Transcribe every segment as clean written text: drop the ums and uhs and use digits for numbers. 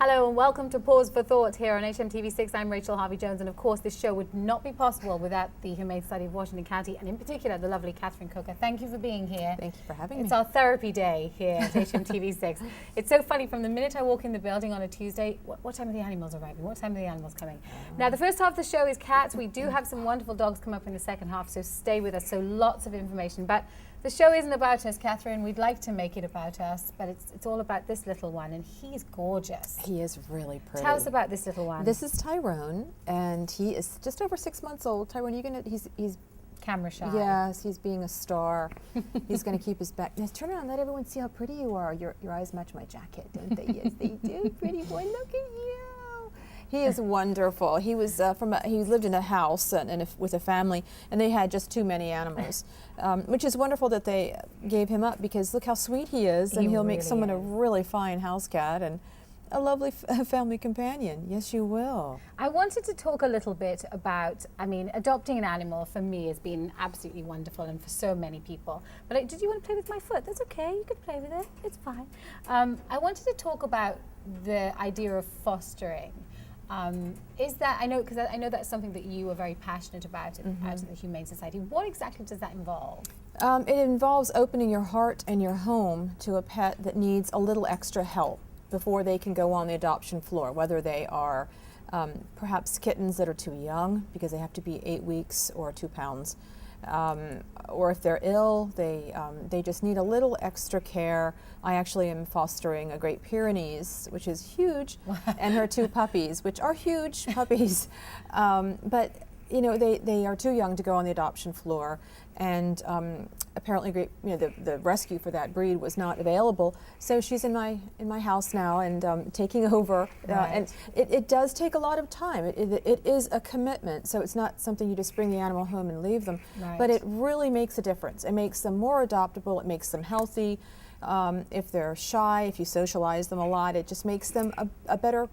Hello and welcome to Paws For Thought here on HMTV6. I'm Raychel Harvey-Jones, and of course this show would not be possible without the Humane Society of Washington County, and in particular the lovely Catherine Coker. Thank you for being here. Thank you for having me. It's our therapy day here at HMTV6. It's so funny, from the minute I walk in the building on a Tuesday, what time are the animals arriving? What time are the animals coming? Now the first half of the show is cats. We do have some wonderful dogs come up in the second half, so stay with us. So lots of information. But the show isn't about us, Catherine. We'd like to make it about us, but it's all about this little one, and he's gorgeous. He is really pretty. Tell us about this little one. This is Tyrone, and he is just over 6 months old. Tyrone, he's camera shy. Yes, he's being a star. He's going to keep his back. Now turn around, let everyone see how pretty you are. Your eyes match my jacket, don't they? Yes, they do. Pretty boy, look at you. He is wonderful. He was he lived in a house with a family, and they had just too many animals, which is wonderful that they gave him up, because look how sweet he is, and he'll make someone a really fine house cat and a lovely family companion. Yes, you will. I wanted to talk a little bit about, adopting an animal for me has been absolutely wonderful, and for so many people. But did you want to play with my foot? That's okay, you can play with it, it's fine. I wanted to talk about the idea of fostering. Is that, I know that's something that you are very passionate about out of the Humane Society. What exactly does that involve? It involves opening your heart and your home to a pet that needs a little extra help before they can go on the adoption floor, whether they are perhaps kittens that are too young because they have to be 8 weeks or 2 pounds, or if they're ill, they just need a little extra care. I actually am fostering a Great Pyrenees, which is huge, and her 2 puppies, which are huge puppies, but you know, they are too young to go on the adoption floor, and apparently the rescue for that breed was not available, so she's in my house now and taking over. And it does take a lot of time. It is a commitment, so it's not something you just bring the animal home and leave them, but it really makes a difference. It makes them more adoptable, it makes them healthy. If they're shy, if you socialize them a lot, it just makes them a better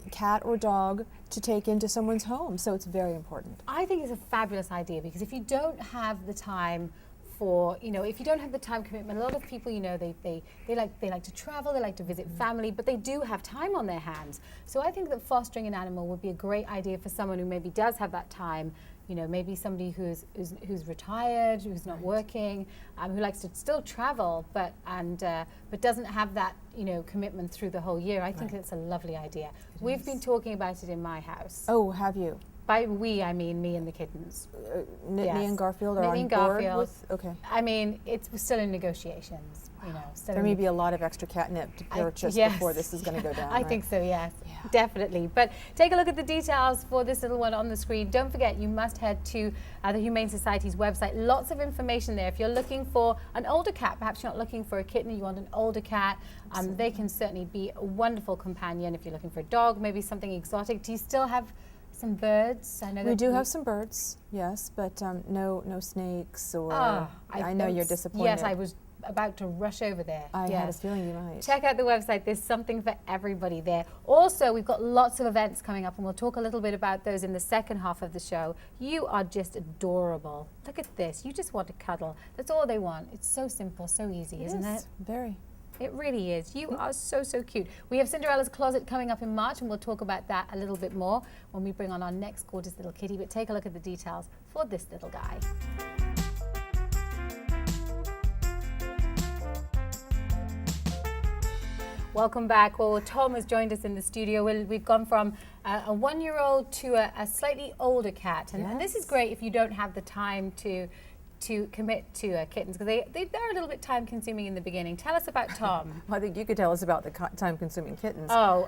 cat or dog to take into someone's home, so it's very important. I think it's a fabulous idea, because if you don't have the time for, if you don't have the time commitment, a lot of people, they like to travel, they like to visit family, but they do have time on their hands. So I think that fostering an animal would be a great idea for someone who maybe does have that time. Maybe somebody who's retired, who's not working, who likes to still travel, but doesn't have that commitment through the whole year. I think it's a lovely idea. We've been talking about it in my house. Oh, have you? By we, I mean me and the kittens. Nittany and Garfield are on board with? Okay. It's still in negotiations. There may be a lot of extra catnip to purchase before this is going to go down. I think so, yes, definitely. But take a look at the details for this little one on the screen. Don't forget, you must head to the Humane Society's website. Lots of information there. If you're looking for an older cat, perhaps you're not looking for a kitten, you want an older cat, they can certainly be a wonderful companion. If you're looking for a dog, maybe something exotic. Do you still have some birds? I know we do have some birds, yes, but no snakes or. I know you're disappointed. Yes, I was about to rush over there. I had a feeling you might. Check out the website. There's something for everybody there. Also, we've got lots of events coming up, and we'll talk a little bit about those in the second half of the show. You are just adorable. Look at this. You just want to cuddle. That's all they want. It's so simple, so easy, isn't it? Very. It really is. You are so, so cute. We have Cinderella's Closet coming up in March, and we'll talk about that a little bit more when we bring on our next gorgeous little kitty. But take a look at the details for this little guy. Welcome back. Well, Tom has joined us in the studio. We've gone from a 1-year-old to a slightly older cat. And this is great if you don't have the time to commit to kittens, because they're a little bit time consuming in the beginning. Tell us about Tom. Well, I think you could tell us about the time consuming kittens. Oh,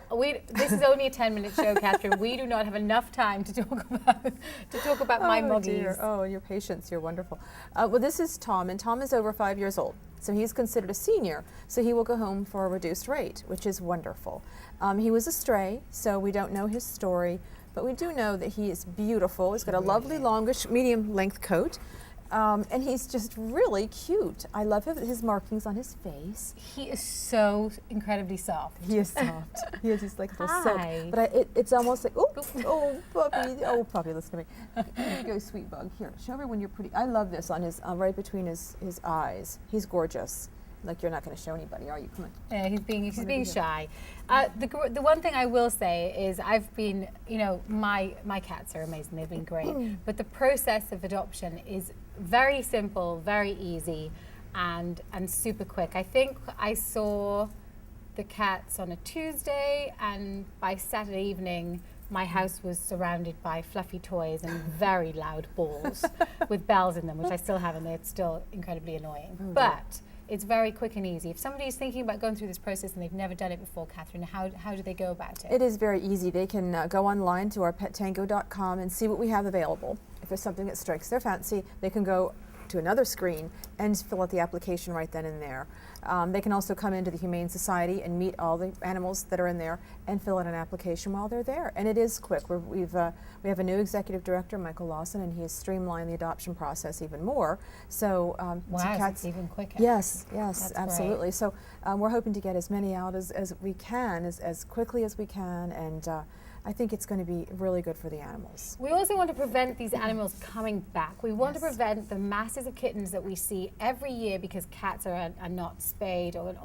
this is only a 10-minute show, Catherine. We do not have enough time to talk about my moggies. Dear. Oh, your patience, you're wonderful. Well, this is Tom, and Tom is over 5 years old. So he's considered a senior, so he will go home for a reduced rate, which is wonderful. He was a stray, so we don't know his story, but we do know that he is beautiful. He's got a lovely, longish, medium-length coat. And he's just really cute. I love his markings on his face. He is so incredibly soft. He is soft. He is just like a little silk. But it's almost like, puppy, listen to me. Here you go, sweet bug. Here, show everyone you're pretty. I love this on his, right between his eyes. He's gorgeous. Like you're not going to show anybody, are you? Come on. Yeah, he's being do? shy. The one thing I will say is I've been, my cats are amazing. They've been great. But the process of adoption is very simple, very easy, and super quick. I think I saw the cats on a Tuesday, and by Saturday evening, my house was surrounded by fluffy toys and very loud balls with bells in them, which I still have, and they're still incredibly annoying. But it's very quick and easy. If somebody is thinking about going through this process and they've never done it before, Catherine, how do they go about it? It is very easy. They can go online to our pettango.com and see what we have available. If there's something that strikes their fancy, they can go to another screen and fill out the application right then and there. They can also come into the Humane Society and meet all the animals that are in there and fill out an application while they're there. And it is quick. We have a new executive director, Michael Lawson, and he has streamlined the adoption process even more. So wow, so it's even quicker. Yes, That's absolutely. great. So we're hoping to get as many out as we can, as quickly as we can, and I think it's going to be really good for the animals. We also want to prevent these animals coming back. We want to prevent the masses of kittens that we see every year because cats are not spayed or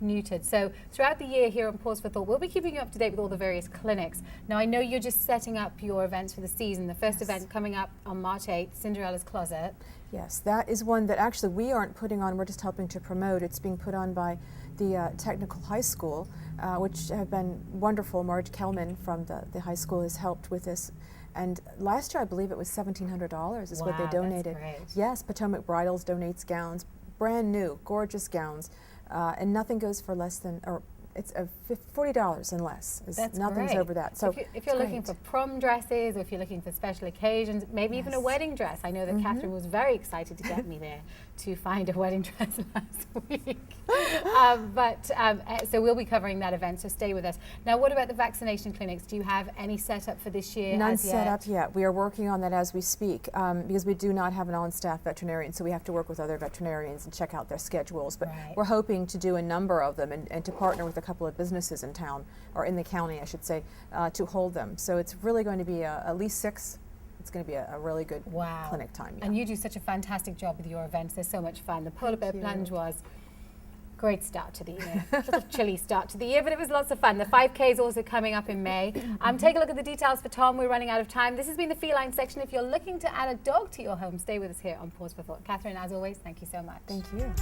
neutered. So throughout the year here on Paws for Thought, we'll be keeping you up to date with all the various clinics. Now I know you're just setting up your events for the season. The first event coming up on March 8th, Cinderella's Closet. Yes, that is one that actually we aren't putting on, we're just helping to promote. It's being put on by the Technical High School, which have been wonderful. Marge Kelman from the high school has helped with this. And last year I believe it was $1,700 is what they donated. That's great. Yes, Potomac Bridals donates gowns, brand new, gorgeous gowns, and nothing goes for less than, or it's $40 and less. That's Nothing's great. over that. So if you're looking for prom dresses, or if you're looking for special occasions, maybe even a wedding dress. I know that Catherine was very excited to get me there to find a wedding dress last week. So we'll be covering that event, so stay with us. Now, what about the vaccination clinics? Do you have any set up for this year? None set up yet. We are working on that as we speak because we do not have an on-staff veterinarian, so we have to work with other veterinarians and check out their schedules. But we're hoping to do a number of them and to partner with a couple of businesses in town, or in the county, I should say, to hold them. So it's really going to be at least 6. It's going to be a really good clinic time. Yeah. And you do such a fantastic job with your events. They're so much fun. The Polar Bear Plunge was a great start to the year. A little chilly start to the year, but it was lots of fun. The 5K is also coming up in May. Take a look at the details for Tom. We're running out of time. This has been the feline section. If you're looking to add a dog to your home, stay with us here on Paws for Thought. Catherine, as always, thank you so much. Thank you.